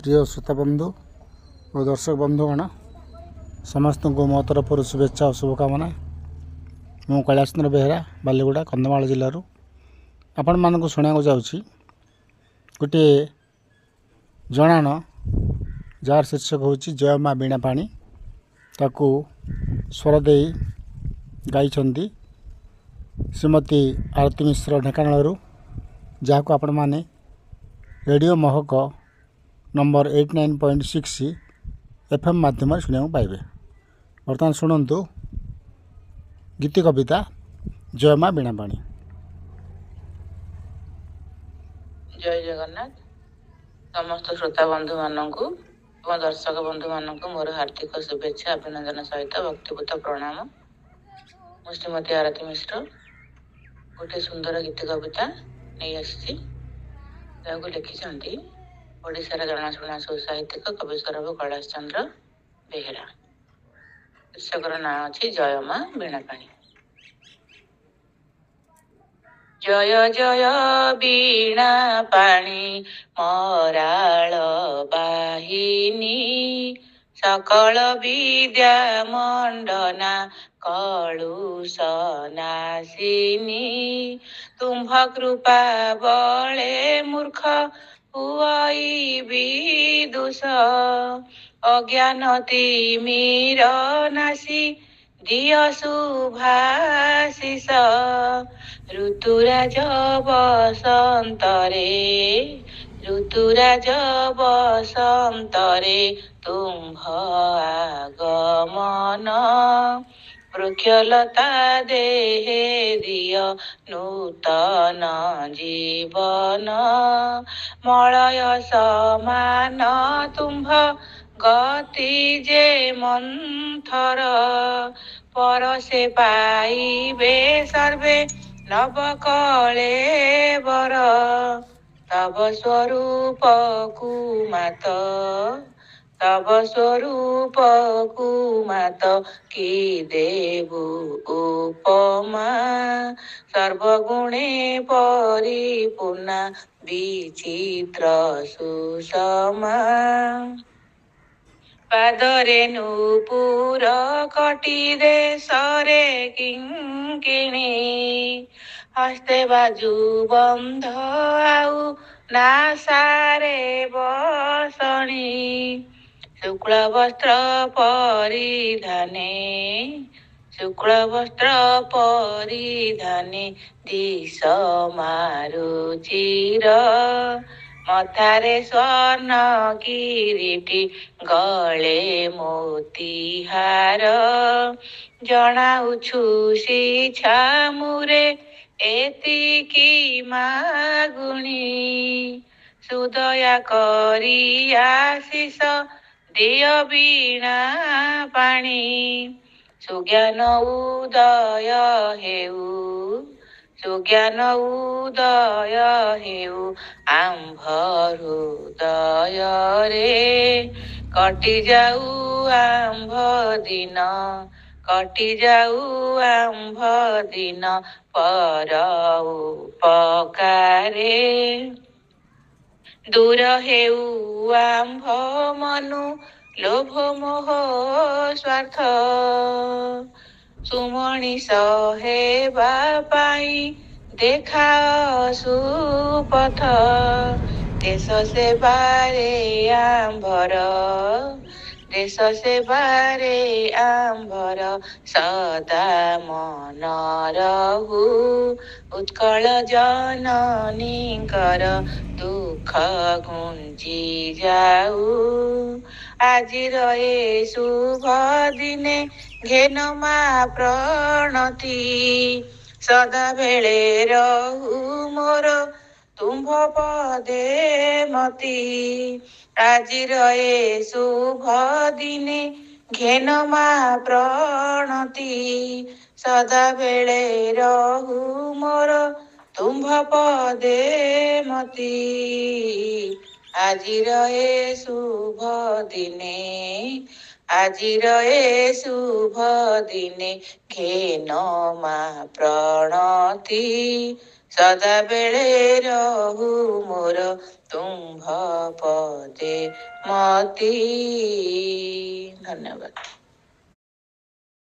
प्रिय श्रोताबंधु और दर्शक बंधुगण समस्त को मो तरफ शुभेच्छा और शुभकामना। मु कैलाश चंद्र बेहेरा बालीगुड़ा कंधमाल जिलूर आपण मानक शुणा जाऊँगी गोटे जनाण जार शीर्षक हूँ जय माँ बीणा पाणी ताकू स्वर दे गाई श्रीमती आरती मिश्र ढेकानालू जहाँ आपण मैंने रेडियो महक नंबर 89.6 FM माध्यम शुणा पाइबे। बर्तमान शुणु गीति कविता जय माँ बीणा पाणी। जय जगन्नाथ। समस्त श्रोता बंधु मानक दर्शक बंधु मानक मोर हार्दिक शुभेच्छा अभिनंदन सहित भक्तिपूत प्रणाम। मु श्रीमती आरती मिश्र गोटे सुंदर गीत कविता नहीं आसी लिखिं ओडिशार जनाशुना सुसाहित्यिक कवि स्वरूप कैलाश चंद्र बेहेरा। शीर्षकर ना अच्छी जय माँ बीणा पाणी। जय जय बीणा पाणी मराल बाहिनी सकल विद्या मंडना कलुष नाशिनी तुम्भ कृपा बले मूर्ख हुई विदुष अज्ञान तिमिर नासी दिय शुभाशिष ऋतुराज बसंतरे ऋतुराज बसंतरे तुम्भ आगमन वृक्षलता देहे दिय नूतन जीवन मलय समान तुम्भ गति जे मंथर परसे पाइबे सर्वे नवकले बर तब स्वरूप कुमात तब स्वरूप कुमात कि देवु उपमा सर्वगुणे परिपूर्णा विचित्र सुषमा पादरे नूपुर कटी देशरे किंकिणी हस्ते बाजू बंध आउ नासारे बसणी शुक्ल वस्त्र परिधाने शुक्ल वस्त्र परिधाने दिश मारुचिर मथारे स्वर्ण किरीटी गले मोतीहार जनाउछु शिक्षा मुरे एतिकी मागुणी सुदया करी आशीष दिय बीणा पाणी सुज्ञान उदय हेउ सुज्ञान उदय हेउ आम्भ हृदय रे कटि जाऊ आम्भ दिन कटि जाऊ आम्भ दिन पर उपकारे दूर हेउ आम्भ मनु लोभ मोह स्वार्थ सुमणिष हेबा पाई देखा सुपथ देश सेवारे आम्भर देश सेवारे आम्भर सदा मन रहु उत्कल जननीकर दुख घुंची जाऊ आजिर ए शुभ दिने घेन मा प्रणति सदा बेले रहु मोर तुम्भ पदे मती आजिर ए शुभ दिने घेन मा प्रणति सदा बेले रहु मोर तुम्भ पदे मती आजिर ए शुभ दिने आजिर ए शुभ दिने घेन मा प्रणति सदा बेले रहु मोर ତୁମ୍ଭ ପଦେ ମତି। ଧନ୍ୟବାଦ।